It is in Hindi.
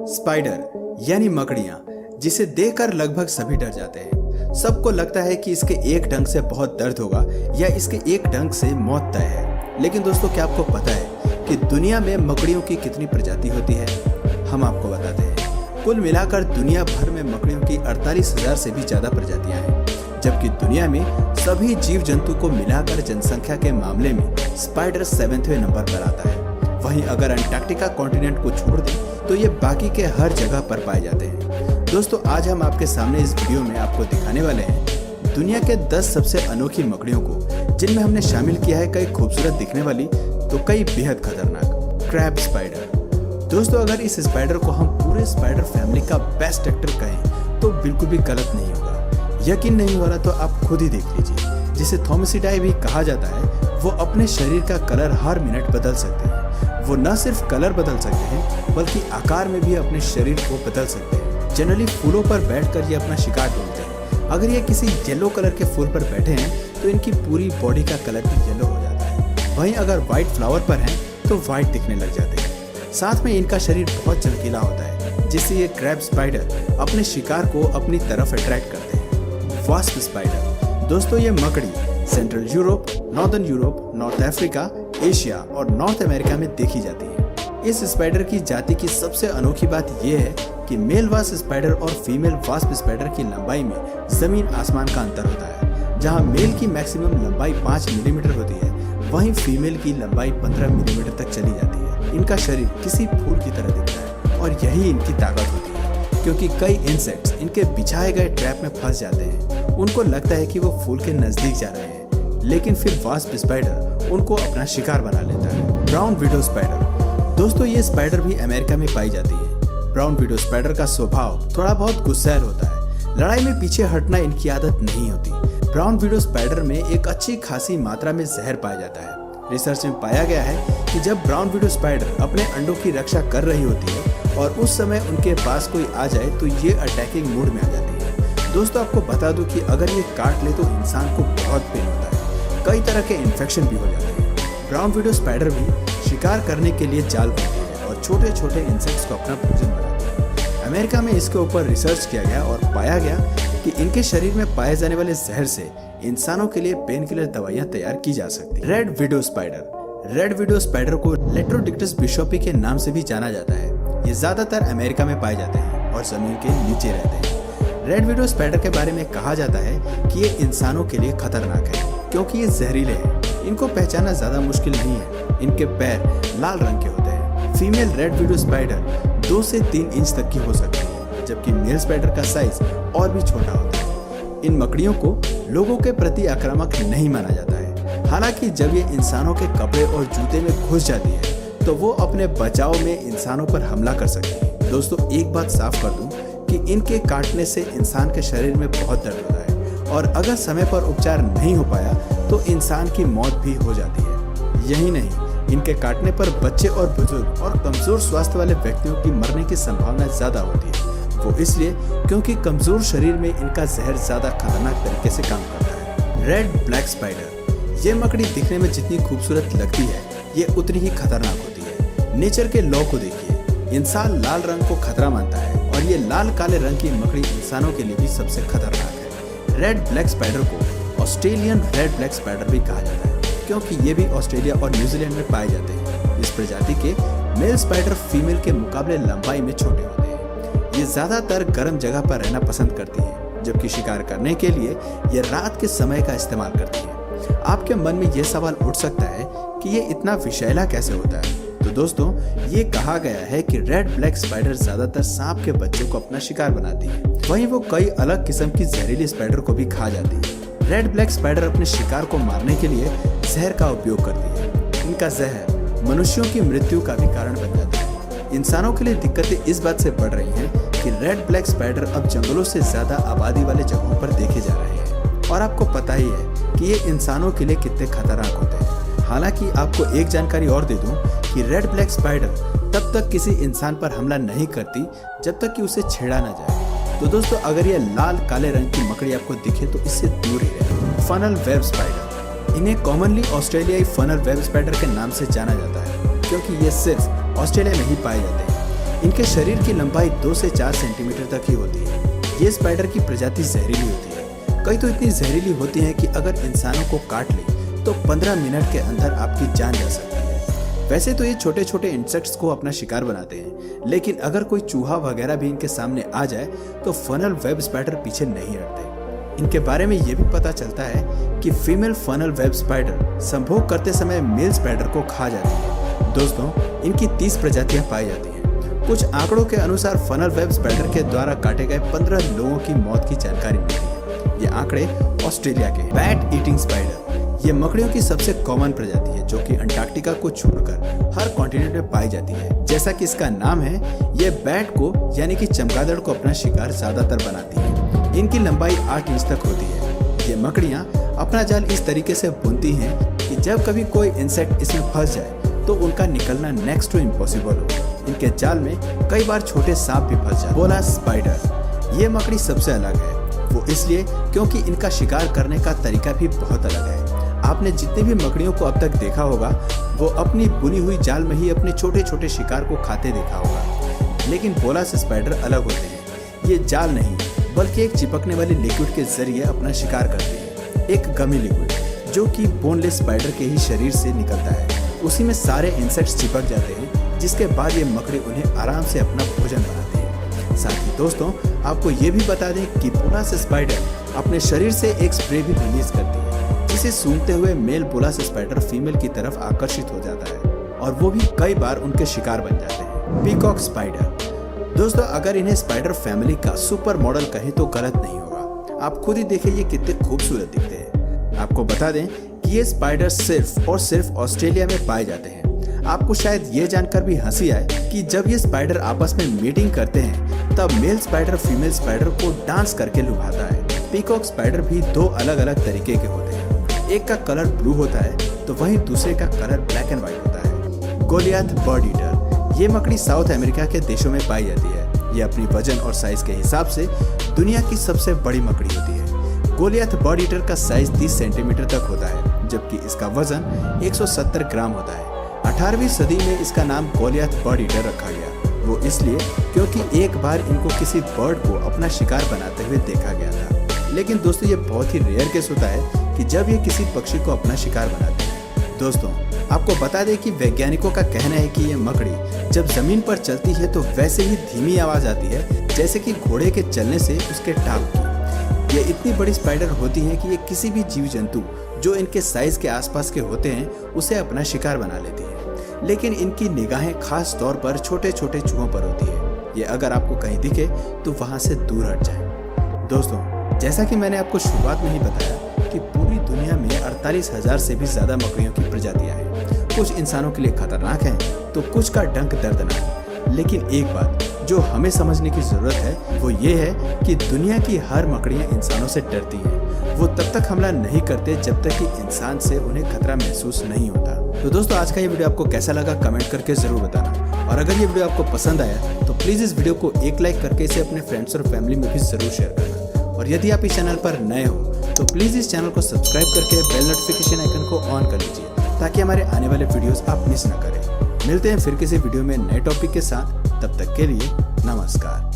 स्पाइडर यानी मकड़ियाँ, जिसे देखकर लगभग सभी डर जाते हैं। सबको लगता है कि इसके एक डंक से बहुत दर्द होगा या इसके एक डंक से मौत तय है। लेकिन दोस्तों, क्या आपको पता है कि दुनिया में मकड़ियों की कितनी प्रजाति होती है? हम आपको बताते हैं। कुल मिलाकर दुनिया भर में मकड़ियों की 48,000 से भी ज्यादा प्रजातियां हैं, जबकि दुनिया में सभी जीव जंतु को मिलाकर जनसंख्या के मामले में स्पाइडर 7वें नंबर पर आता है। वहीं अगर अंटार्कटिका कॉन्टिनेंट को छोड़ दें तो ये बाकी के हर जगह पर पाए जाते हैं। दोस्तों, आज हम आपके सामने इस वीडियो में आपको दिखाने वाले हैं दुनिया के 10 सबसे अनोखी मकड़ियों को, जिनमें हमने शामिल किया है कई खूबसूरत दिखने वाली तो कई बेहद खतरनाक क्रैब स्पाइडर। दोस्तों, अगर इस स्पाइडर को हम पूरे स्पाइडर फैमिली का बेस्ट एक्टर कहें तो बिल्कुल भी गलत नहीं होगा। यकीन नहीं हो रहा तो आप खुद ही देख लीजिए। जिसे थॉमसिडाई भी कहा जाता है, वो अपने शरीर का कलर हर मिनट बदल सकते हैं। वो न सिर्फ कलर बदल सकते हैं बल्कि आकार में भी अपने शरीर को बदल सकते हैं। जनरली फूलों पर बैठकर ये अपना शिकार ढूंढते हैं। अगर ये किसी येलो कलर के फूल पर बैठे हैं तो इनकी पूरी बॉडी का कलर भी येलो हो जाता है। वहीं अगर व्हाइट फ्लावर पर हैं तो व्हाइट दिखने लग जाते हैं। साथ में इनका शरीर बहुत चमकीला होता है, जिससे ये क्रैब स्पाइडर अपने शिकार को अपनी तरफ अट्रैक्ट करते हैं। Wasp spider. दोस्तों, ये मकड़ी central Europe, northern Europe, north Africa, Asia और नॉर्थ अमेरिका में देखी जाती है। इस स्पाइडर की जाति की सबसे अनोखी बात यह है कि मेल वास्प स्पाइडर और फीमेल वास्प स्पाइडर की लंबाई में जमीन आसमान का अंतर होता है। जहां मेल की मैक्सिमम लंबाई 5 मिलीमीटर होती है, वहीं फीमेल की लंबाई 15 मिलीमीटर तक चली जाती है। इनका शरीर किसी फूल की तरह दिखता है और यही इनकी ताकत होती है, क्योंकि कई इंसेक्ट्स इनके बिछाए गए ट्रैप में फंस जाते हैं। उनको लगता है कि वो फूल के नजदीक जा रहे हैं, लेकिन फिर वास्प स्पाइडर उनको अपना शिकार बना लेता है। Brown widow spider. दोस्तों, ये स्पाइडर भी अमेरिका में पाई जाती है। ब्राउन विडो स्पाइडर का स्वभाव थोड़ा बहुत गुस्सैल होता है। लड़ाई में पीछे हटना इनकी आदत नहीं होती। ब्राउन विडो स्पाइडर में एक अच्छी खासी मात्रा में जहर पाया जाता है। रिसर्च में पाया गया है कि जब ब्राउन विडो स्पाइडर अपने अंडों की रक्षा कर रही होती है और उस समय उनके पास कोई आ जाए तो ये अटैकिंग मूड में आ जाती है। दोस्तों, आपको बता दूं कि अगर ये काट ले तो इंसान को बहुत पेन होता है। कई तरह के इन्फेक्शन भी हो जाते हैं। ब्राउन विडो स्पाइडर भी शिकार करने के लिए जाल बुनती है और छोटे छोटे इंसेक्ट्स को अपना भोजन बनाती है। अमेरिका में इसके ऊपर रिसर्च किया गया और पाया गया कि इनके शरीर में पाए जाने वाले जहर से इंसानों के लिए पेन किलर दवाइयां तैयार की जा सकती है। Red widow spider. Red widow spider को लेट्रोडिक्टस बिशोपी के नाम से भी जाना जाता है। ये ज्यादातर अमेरिका में पाए जाते हैं और जमीन के नीचे रहते हैं। रेड विडो स्पाइडर के बारे में कहा जाता है कि ये इंसानों के लिए खतरनाक है, क्योंकि ये जहरीले हैं। इनको पहचानना ज्यादा मुश्किल नहीं है। इनके पैर लाल रंग के होते हैं। फीमेल रेड विडो स्पाइडर 2 से 3 इंच तक की हो सकती है, जबकि मेल स्पाइडर का साइज और भी छोटा होता है। इन मकड़ियों को लोगों के प्रति आक्रामक नहीं माना जाता है। हालांकि जब ये इंसानों के कपड़े और जूते में घुस जाती है तो वो अपने बचाव में इंसानों पर हमला कर सकती है। दोस्तों, एक बात साफ कर दूं कि इनके काटने से इंसान के शरीर में बहुत दर्द होता है और अगर समय पर उपचार नहीं हो पाया तो इंसान की मौत भी हो जाती है। यही नहीं, इनके काटने पर बच्चे और बुजुर्ग और कमजोर स्वास्थ्य वाले व्यक्तियों की मरने की संभावना ज्यादा होती है। वो इसलिए क्योंकि कमजोर शरीर में इनका जहर ज्यादा खतरनाक तरीके से काम करता है। Red black spider. ये मकड़ी दिखने में जितनी खूबसूरत लगती है, ये उतनी ही खतरनाक होती है। नेचर के लॉ को देखिए। इंसान लाल रंग को खतरा मानता है और ये लाल काले रंग की मकड़ी इंसानों के लिए भी सबसे खतरनाक है। रेड ब्लैक स्पाइडर को ऑस्ट्रेलियन रेड ब्लैक स्पाइडर भी कहा जाता है, क्योंकि ये भी ऑस्ट्रेलिया और न्यूजीलैंड में पाए जाते हैं। इस प्रजाति के मेल स्पाइडर फीमेल के मुकाबले लंबाई में छोटे होते हैं। ये ज्यादातर गर्म जगह पर रहना पसंद करती है, जबकि शिकार करने के लिए ये रात के समय का इस्तेमाल करती है। आपके मन में ये सवाल उठ सकता है कि ये इतना विषैला कैसे होता है? तो दोस्तों, ये कहा गया है कि रेड ब्लैक स्पाइडर ज्यादातर सांप के बच्चों को अपना शिकार बनाती है। वहीं वो कई अलग किस्म की जहरीली स्पाइडर को भी खा जाती है। रेड ब्लैक स्पाइडर अपने शिकार को मारने के लिए जहर का उपयोग करती है। इनका जहर मनुष्यों की मृत्यु का भी कारण बन जाता है। इंसानों के लिए दिक्कतें इस बात से बढ़ रही हैं कि रेड ब्लैक स्पाइडर अब जंगलों से ज्यादा आबादी वाले जगहों पर देखे जा रहे हैं। और आपको पता ही है कि ये इंसानों के लिए कितने खतरनाक होते हैं। हालांकि आपको एक जानकारी और दे दूं कि रेड ब्लैक स्पाइडर तब तक किसी इंसान पर हमला नहीं करती जब तक कि उसे छेड़ा ना जाए। तो दोस्तों, अगर ये लाल काले रंग की मकड़ी आपको दिखे तो इससे दूर ही रहें। Funnel web spider. इन्हें कॉमनली ऑस्ट्रेलियाई फनल वेब स्पाइडर के नाम से जाना जाता है, क्योंकि ये सिर्फ ऑस्ट्रेलिया में ही पाए जाते हैं। इनके शरीर की लंबाई 2 से 4 सेंटीमीटर तक ही होती है। ये स्पाइडर की प्रजाति जहरीली होती है। कई तो इतनी जहरीली होती हैं कि अगर इंसानों को काट ले तो 15 मिनट के अंदर आपकी जान जा सकती है। वैसे तो ये छोटे छोटे इंसेक्ट्स को अपना शिकार बनाते हैं, लेकिन अगर कोई चूहा वगैरह भी इनके सामने आ जाए तो फनल वेब स्पाइडर पीछे नहीं हटते। इनके बारे में ये भी पता चलता है कि फीमेल फनल वेब स्पाइडर संभोग करते समय मेल स्पाइडर को खा जाती है। दोस्तों, इनकी 30 प्रजातियां पाई जाती हैं। कुछ आंकड़ों के अनुसार फनल वेब स्पाइडर के द्वारा काटे गए 15 लोगों की मौत की जानकारी मिली है। ये आंकड़े ऑस्ट्रेलिया के। बैट ईटिंग स्पाइडर ये मकड़ियों की सबसे कॉमन प्रजाति है जो कि अंटार्कटिका को छोड़कर हर कॉन्टिनेंट में पाई जाती है। जैसा कि इसका नाम है, ये बैट को यानी कि चमगादड़ को अपना शिकार ज्यादातर बनाती है। इनकी लंबाई 8 इंच तक होती है। ये मकड़ियाँ अपना जाल इस तरीके से बुनती हैं कि जब कभी कोई इंसेक्ट इसमें फंस जाए तो उनका निकलना नेक्स्ट टू इम्पॉसिबल हो। इनके जाल में कई बार छोटे सांप भी फंस जाते। बोला स्पाइडर ये मकड़ी सबसे अलग है, वो इसलिए क्योंकि इनका शिकार करने का तरीका भी बहुत अलग है। आपने जितने भी मकड़ियों को अब तक देखा होगा वो अपनी बुनी हुई जाल में ही अपने छोटे छोटे शिकार को खाते देखा होगा, लेकिन बोलास स्पाइडर अलग होते हैं। ये जाल नहीं बल्कि एक चिपकने वाले लिक्विड के जरिए अपना शिकार करते हैं। एक गमी लिक्विड जो कि बोनलेस स्पाइडर के ही शरीर से निकलता है, उसी में सारे इंसेक्ट्स चिपक जाते हैं, जिसके बाद ये मकड़ी उन्हें आराम से अपना भोजन बनाते हैं। साथ ही दोस्तों, आपको ये भी बता दें कि बोलास स्पाइडर अपने शरीर से एक स्प्रे भी रिलीज करती है, जिसे सूंघते हुए मेल बोलास स्पाइडर फीमेल की तरफ आकर्षित हो जाता है और वो भी कई बार उनके शिकार बन जाते हैं। पीकॉक स्पाइडर दोस्तों, अगर इन्हें स्पाइडर फैमिली का सुपर मॉडल कहें तो गलत नहीं होगा। आप खुद ही देखिए ये कितने खूबसूरत दिखते हैं। आपको बता दें कि ये स्पाइडर सिर्फ और सिर्फ ऑस्ट्रेलिया में पाए जाते हैं। आपको शायद ये जानकर भी हंसी आए कि जब ये स्पाइडर आपस में मीटिंग करते हैं तब मेल स्पाइडर फीमेल स्पाइडर को डांस करके लुभाता है। पीकॉक स्पाइडर भी 2 अलग अलग तरीके के होते हैं। एक का कलर ब्लू होता है तो वहीं दूसरे का कलर ब्लैक एंड व्हाइट होता है। गोलियाथ बर्ड ईटर ये मकड़ी साउथ अमेरिका के देशों में पाई जाती है। ये अपनी वजन और साइज के हिसाब से दुनिया की सबसे बड़ी मकड़ी होती है। गोलियाथ बर्ड ईटर का साइज 30 सेंटीमीटर तक होता है, जबकि इसका वजन 170 ग्राम होता है। 18वीं सदी में इसका नाम गोलियाथ बर्ड ईटर रखा गया। वो इसलिए क्योंकि एक बार इनको किसी बर्ड को अपना शिकार बनाते हुए देखा गया था। लेकिन दोस्तों, ये बहुत ही रेयर केस होता है कि जब ये किसी पक्षी को अपना शिकार बनाते हैं। दोस्तों, आपको बता दें कि वैज्ञानिकों का कहना है कि ये मकड़ी जब जमीन पर चलती है तो वैसे ही धीमी आवाज आती है जैसे कि घोड़े के चलने से उसके टाप की। ये इतनी बड़ी स्पाइडर होती हैं कि ये किसी भी जीव जंतु जो इनके साइज के आसपास के होते हैं उसे अपना शिकार बना लेती है। लेकिन इनकी निगाहें खास तौर पर छोटे छोटे चूहों पर होती है। ये अगर आपको कहीं दिखे तो वहां से दूर हट जाए। दोस्तों, जैसा कि मैंने आपको शुरुआत में ही बताया कि पूरी दुनिया में 48,000 से भी ज्यादा मकड़ियों की प्रजातियां हैं। कुछ इंसानों के लिए खतरनाक हैं तो कुछ का डंक दर्दनाक। लेकिन एक बात जो हमें समझने की जरूरत है वो ये है कि दुनिया की हर मकड़ियां इंसानों से डरती हैं। वो तब तक हमला नहीं करते जब तक कि इंसान से उन्हें खतरा महसूस नहीं होता। तो दोस्तों, आज का ये वीडियो आपको कैसा लगा कमेंट करके जरूर बताना। और अगर ये वीडियो आपको पसंद आया तो प्लीज इस वीडियो को एक लाइक करके इसे अपने फ्रेंड्स और फैमिली में भी जरूर शेयर करना। और यदि आप इस चैनल पर नए हो तो प्लीज इस चैनल को सब्सक्राइब करके बेल नोटिफिकेशन आइकन को ऑन कर लीजिए ताकि हमारे आने वाले वीडियोस आप मिस न करें। मिलते हैं फिर किसी वीडियो में नए टॉपिक के साथ। तब तक के लिए नमस्कार।